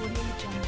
Audio Jungle.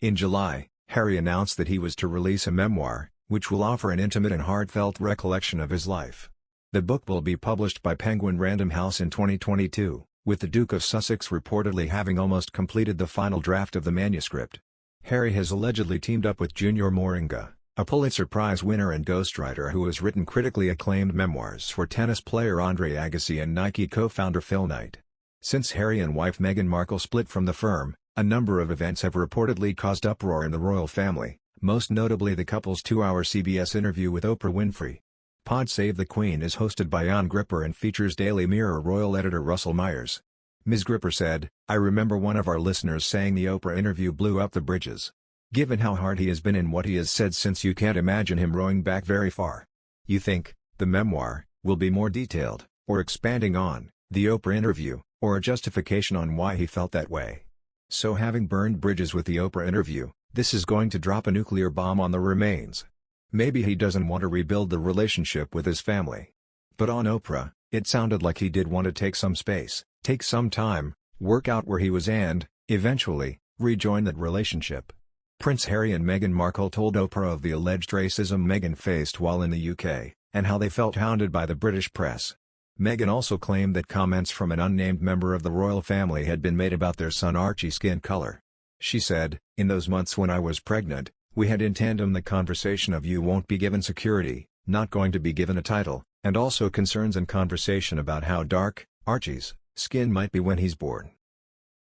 In July, Harry announced that he was to release a memoir, which will offer an intimate and heartfelt recollection of his life. The book will be published by Penguin Random House in 2022, with the Duke of Sussex reportedly having almost completed the final draft of the manuscript. Harry has allegedly teamed up with Junior Moringa, a Pulitzer Prize winner and ghostwriter who has written critically acclaimed memoirs for tennis player Andre Agassi and Nike co-founder Phil Knight. Since Harry and wife Meghan Markle split from the firm, a number of events have reportedly caused uproar in the royal family, most notably the couple's 2-hour CBS interview with Oprah Winfrey. Pod Save the Queen is hosted by Jan Gripper and features Daily Mirror royal editor Russell Myers. Ms. Gripper said, "I remember one of our listeners saying the Oprah interview blew up the bridges. Given how hard he has been and what he has said since, you can't imagine him rowing back very far. You think the memoir will be more detailed, or expanding on the Oprah interview, or a justification on why he felt that way? So having burned bridges with the Oprah interview, this is going to drop a nuclear bomb on the remains. Maybe he doesn't want to rebuild the relationship with his family. But on Oprah, it sounded like he did want to take some space, take some time, work out where he was and, eventually, rejoin that relationship." Prince Harry and Meghan Markle told Oprah of the alleged racism Meghan faced while in the UK, and how they felt hounded by the British press. Meghan also claimed that comments from an unnamed member of the royal family had been made about their son Archie's skin color. She said, "In those months when I was pregnant, we had in tandem the conversation of you won't be given security, not going to be given a title, and also concerns and conversation about how dark Archie's skin might be when he's born."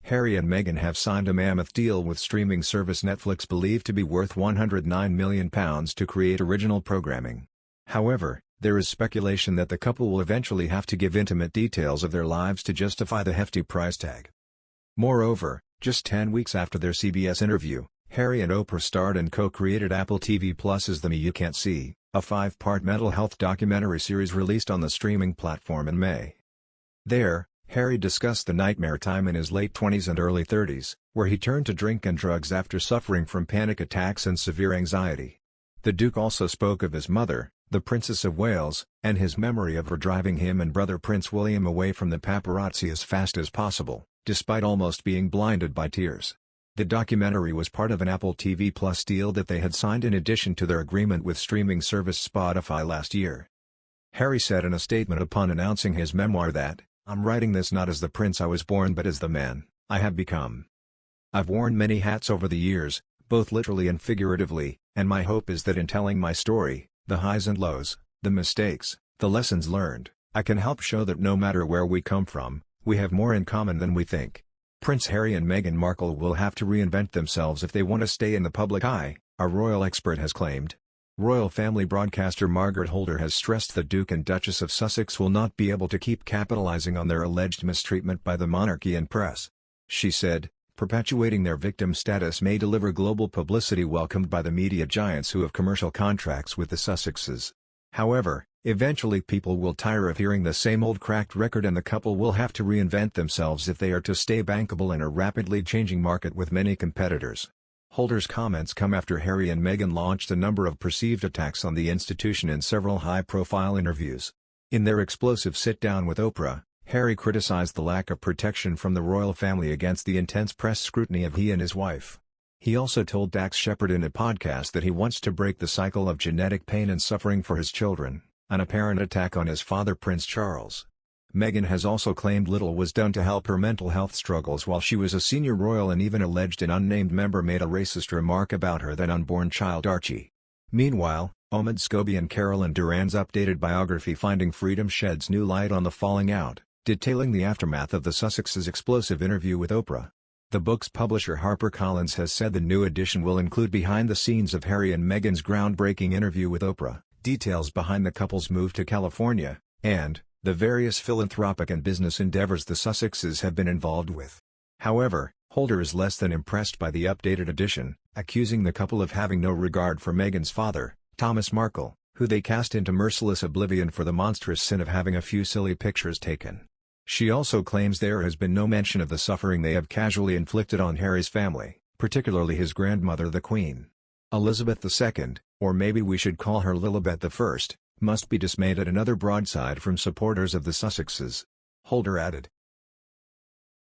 Harry and Meghan have signed a mammoth deal with streaming service Netflix, believed to be worth £109 million to create original programming. However, there is speculation that the couple will eventually have to give intimate details of their lives to justify the hefty price tag. Moreover, just 10 weeks after their CBS interview, Harry and Oprah starred and co-created Apple TV Plus's The Me You Can't See, a 5-part mental health documentary series released on the streaming platform in May. There, Harry discussed the nightmare time in his late 20s and early 30s, where he turned to drink and drugs after suffering from panic attacks and severe anxiety. The Duke also spoke of his mother, the Princess of Wales, and his memory of her driving him and brother Prince William away from the paparazzi as fast as possible, despite almost being blinded by tears. The documentary was part of an Apple TV Plus deal that they had signed in addition to their agreement with streaming service Spotify last year. Harry said in a statement upon announcing his memoir that, "I'm writing this not as the prince I was born but as the man I have become. I've worn many hats over the years, both literally and figuratively, and my hope is that in telling my story, the highs and lows, the mistakes, the lessons learned, I can help show that no matter where we come from, we have more in common than we think." Prince Harry and Meghan Markle will have to reinvent themselves if they want to stay in the public eye, a royal expert has claimed. Royal family broadcaster Margaret Holder has stressed the Duke and Duchess of Sussex will not be able to keep capitalizing on their alleged mistreatment by the monarchy and press. She said, "Perpetuating their victim status may deliver global publicity welcomed by the media giants who have commercial contracts with the Sussexes. However, eventually people will tire of hearing the same old cracked record and the couple will have to reinvent themselves if they are to stay bankable in a rapidly changing market with many competitors." Holder's comments come after Harry and Meghan launched a number of perceived attacks on the institution in several high-profile interviews. In their explosive sit-down with Oprah, Harry criticized the lack of protection from the royal family against the intense press scrutiny of he and his wife. He also told Dax Shepard in a podcast that he wants to break the cycle of genetic pain and suffering for his children, an apparent attack on his father Prince Charles. Meghan has also claimed little was done to help her mental health struggles while she was a senior royal, and even alleged an unnamed member made a racist remark about her then unborn child Archie. Meanwhile, Omid Scobie and Carolyn Durand's updated biography Finding Freedom sheds new light on the falling out, detailing the aftermath of the Sussexes' explosive interview with Oprah. The book's publisher HarperCollins has said the new edition will include behind the scenes of Harry and Meghan's groundbreaking interview with Oprah, details behind the couple's move to California, and the various philanthropic and business endeavors the Sussexes have been involved with. However, Holder is less than impressed by the updated edition, accusing the couple of having no regard for Meghan's father, Thomas Markle, who they cast into merciless oblivion for the monstrous sin of having a few silly pictures taken. She also claims there has been no mention of the suffering they have casually inflicted on Harry's family, particularly his grandmother the Queen Elizabeth II, or maybe we should call her Lilibet I, "Must be dismayed at another broadside from supporters of the Sussexes." Holder added,